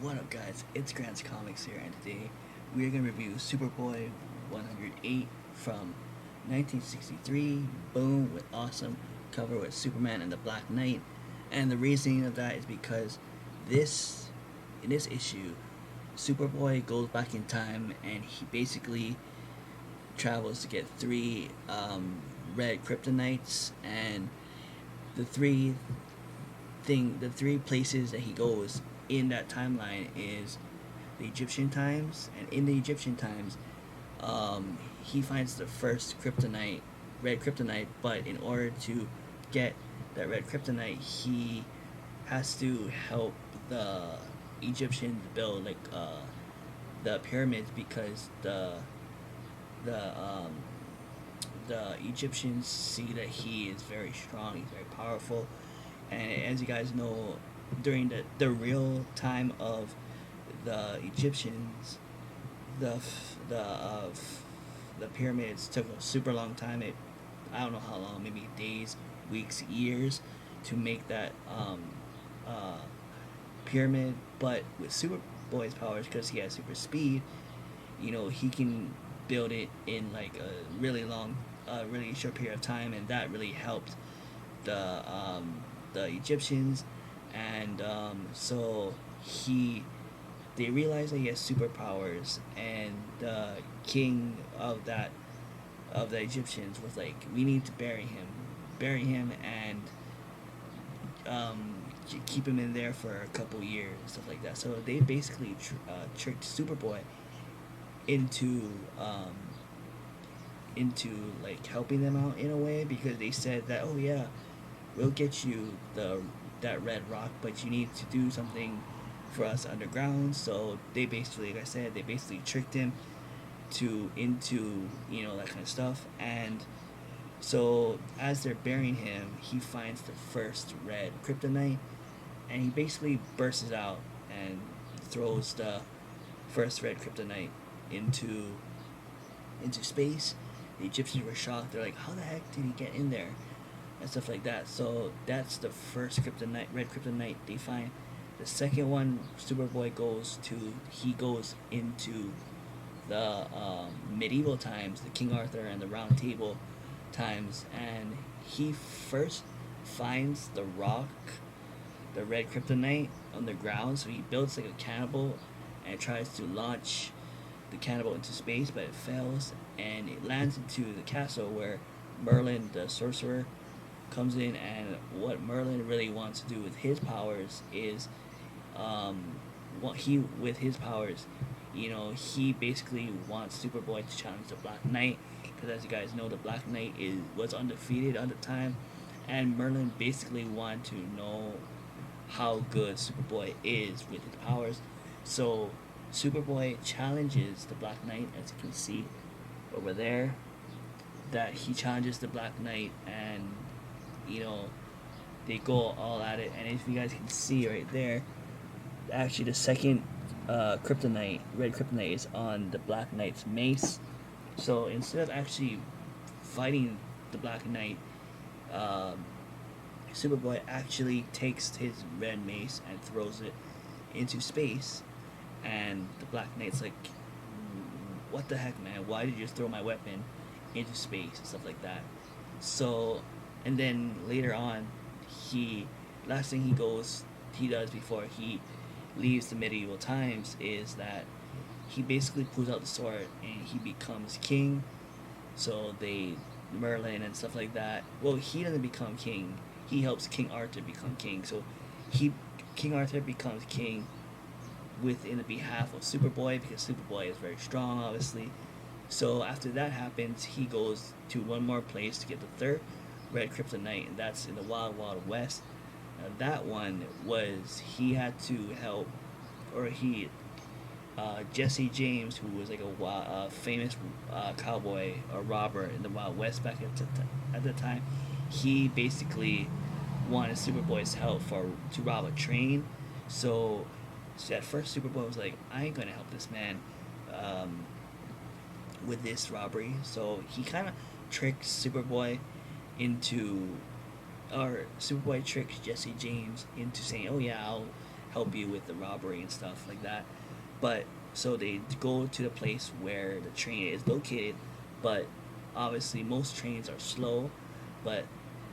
What up, guys? It's Grant's Comics here, and today we are going to review Superboy 108 from 1963. Boom, with awesome cover with Superman and the Black Knight. And the reasoning of that is because this in this issue, Superboy goes back in time and he basically travels to get three red kryptonites, and the three the three places that he goes in that timeline is the Egyptian times, and in the Egyptian times, he finds the first kryptonite, red kryptonite. But in order to get that red kryptonite, he has to help the Egyptians build the pyramids, because the um, the Egyptians see that he is very strong, he's very powerful, and as you guys know, during the real time of the Egyptians, the the pyramids took a super long time. I don't know how long, maybe days, weeks, years, to make that uh, pyramid. But with Superboy's powers, because he has super speed, he can build it in like a really short period of time, and that really helped the the Egyptians. And so he they realize that he has superpowers, and the king of the Egyptians was like, we need to bury him, and keep him in there for a couple years, stuff like that. So they basically tricked Superboy into like helping them out in a way, because they said that, oh yeah, we'll get you the that red rock, but you need to do something for us underground. So they basically, like I said, they basically tricked him to into that kind of stuff. And so as they're burying him, he finds the first red kryptonite, and he basically bursts out and throws the first red kryptonite into space. The Egyptians were shocked. They're like, how the heck did he get in there? And stuff like that. So that's the first kryptonite, red kryptonite they find. The second one, Superboy goes into the medieval times, the King Arthur and the Round Table times, and he first finds the rock, the red kryptonite, on the ground. So he builds like a cannibal and tries to launch the cannibal into space, but it fails, and it lands into the castle where Merlin, the sorcerer, comes in. And what Merlin really wants to do with his powers is, what he with his powers, he basically wants Superboy to challenge the Black Knight, because as you guys know, the Black Knight was undefeated at the time, and Merlin basically wanted to know how good Superboy is with his powers. So Superboy challenges the Black Knight, as you can see over there, that he challenges the Black Knight, and you know they go all at it. And if you guys can see right there, actually the second kryptonite, red kryptonite, is on the Black Knight's mace. So instead of actually fighting the Black Knight, um, Superboy actually takes his red mace and throws it into space. And the Black Knight's like, what the heck, man? Why did you just throw my weapon into space and stuff like that? So, and then later on, last thing he does before he leaves the medieval times is that he basically pulls out the sword and he becomes king. So Merlin and stuff like that. Well, he doesn't become king. He helps King Arthur become king. So King Arthur becomes king within the behalf of Superboy, because Superboy is very strong, obviously. So after that happens, he goes to one more place to get the third red kryptonite, and that's in the Wild Wild West. Now, that one was he had to help, or he Jesse James, who was like a famous cowboy or robber in the Wild West back at the time. He basically wanted Superboy's help to rob a train. So at first, Superboy was like, I ain't gonna help this man with this robbery. So he kind of tricks Superboy into or Superboy tricks Jesse James into saying, "Oh yeah, I'll help you with the robbery and stuff like that. But so they go to the place where the train is located, but obviously most trains are slow, but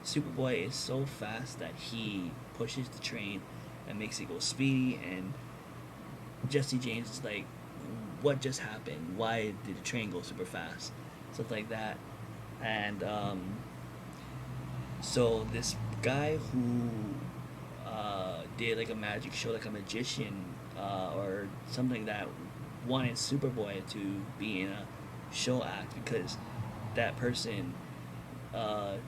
Superboy is so fast that he pushes the train and makes it go speedy, and Jesse James is like, what just happened? Why did the train go super fast? Stuff like that. And so this guy who did like a magic show, like a magician or something, that wanted Superboy to be in a show act because that person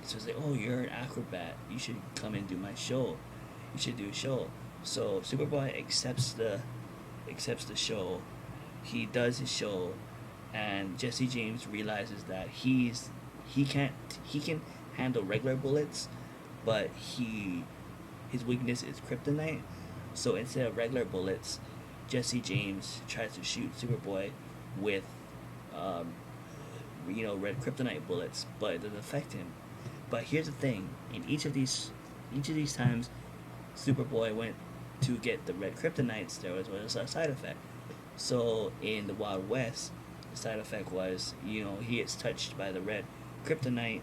says like, oh, you're an acrobat, you should come and do my show, you should do a show. So Superboy accepts the show. He does his show, and Jesse James realizes that he can handle regular bullets, but his weakness is kryptonite. So instead of regular bullets, Jesse James tries to shoot Superboy with um, red kryptonite bullets, but it doesn't affect him. But here's the thing: in each of these times, Superboy went to get the red kryptonites. There was a side effect. So in the Wild West, the side effect was, he gets touched by the red kryptonite.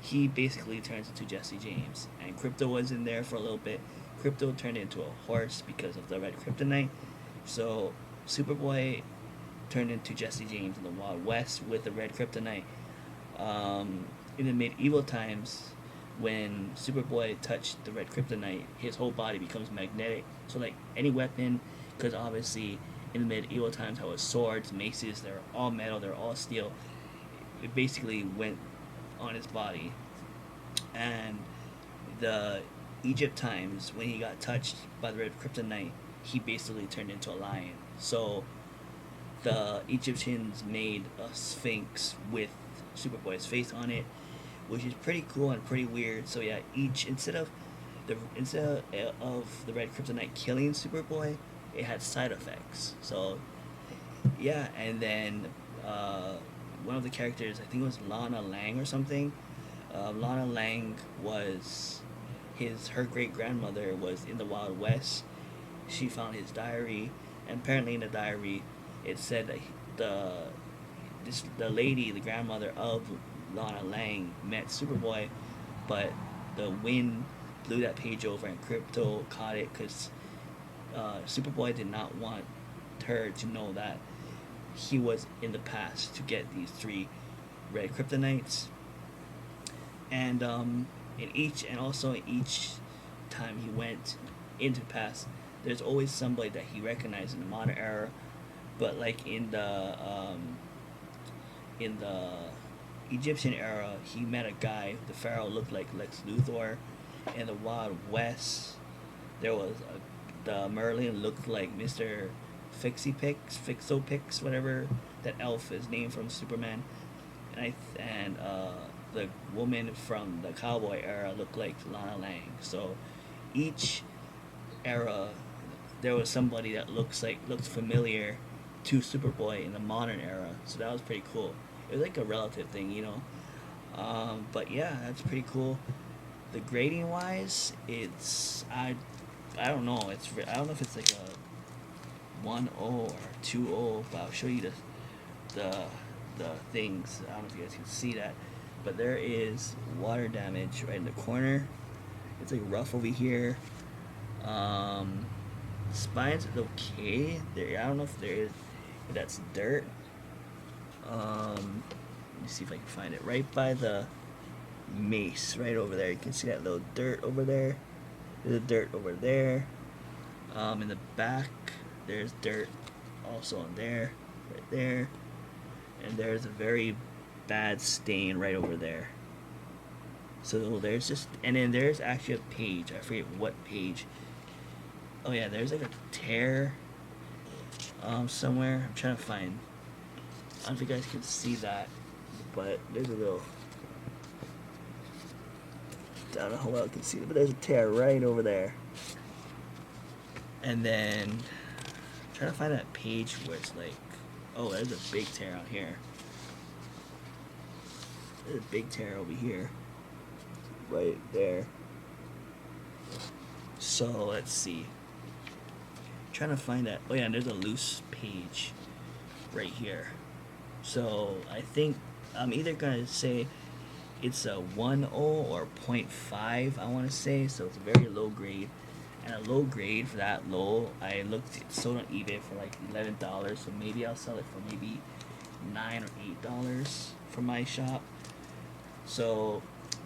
He basically turns into Jesse James. And Crypto was in there for a little bit. Crypto turned into a horse because of the red kryptonite. So Superboy turned into Jesse James in the Wild West with the red kryptonite. In the medieval times, when Superboy touched the red kryptonite, his whole body becomes magnetic. So like any weapon, because obviously in the medieval times, how was swords, maces, they're all metal, they're all steel. It basically went on his body. And the Egypt times, when he got touched by the red kryptonite, he basically turned into a lion. So the Egyptians made a sphinx with Superboy's face on it, which is pretty cool and pretty weird. So yeah, instead of the red kryptonite killing Superboy, it had side effects. So yeah, and then one of the characters, I think it was Lana Lang or something. Lana Lang was her great grandmother was in the Wild West. She found his diary, and apparently in the diary, it said that the lady, the grandmother of Lana Lang, met Superboy, but the wind blew that page over, and Crypto caught it because Superboy did not want her to know that he was in the past to get these 3 red kryptonites. And in each time he went into the past, there's always somebody that he recognized in the modern era. But like in the Egyptian era, he met a guy. The pharaoh looked like Lex Luthor. In the Wild West, there was the Merlin looked like Mr. Fixopix, whatever that elf is named from Superman, and the woman from the cowboy era looked like Lana Lang. So each era, there was somebody that looked familiar to Superboy in the modern era. So that was pretty cool. It was like a relative thing. But yeah, that's pretty cool. The grading wise, it's I don't know. I don't know if it's like a 1-0 or 2-0, but I'll show you the things. I don't know if you guys can see that, but there is water damage right in the corner. It's like rough over here. Spines is okay. I don't know if that's dirt. Let me see if I can find it. Right by the mace, right over there. You can see that little dirt over there. There's a dirt over there. In the back, there's dirt also on there, right there. And there's a very bad stain right over there. So and then there's actually a page. I forget what page. Oh yeah, there's like a tear somewhere. I'm trying to find. I don't know if you guys can see that, but there's a little. I don't know how well I can see it, but there's a tear right over there. And then I'm trying to find that page where it's like, oh, there's a big tear out here. There's a big tear over here. Right there. So let's see. trying to find that. Oh yeah, and there's a loose page right here. So I think I'm either gonna say it's a 1.0 or 0.5. I want to say so. It's a very low grade, and a low grade for that low. I looked. It's sold on eBay for like $11. So maybe I'll sell it for maybe $9 or $8 for my shop. So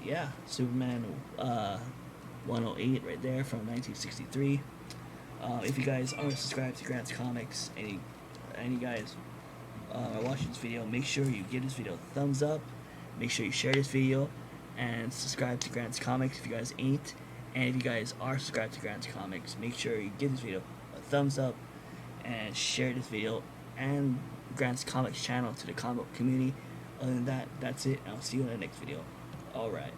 yeah, Superman 108 right there from 1963. If you guys aren't subscribed to Grant's Comics, any guys are watching this video, make sure you give this video a thumbs up. Make sure you share this video and subscribe to Grant's Comics if you guys ain't. And if you guys are subscribed to Grant's Comics, make sure you give this video a thumbs up and share this video and Grant's Comics channel to the comic book community. Other than that, that's it. I'll see you in the next video. Alright.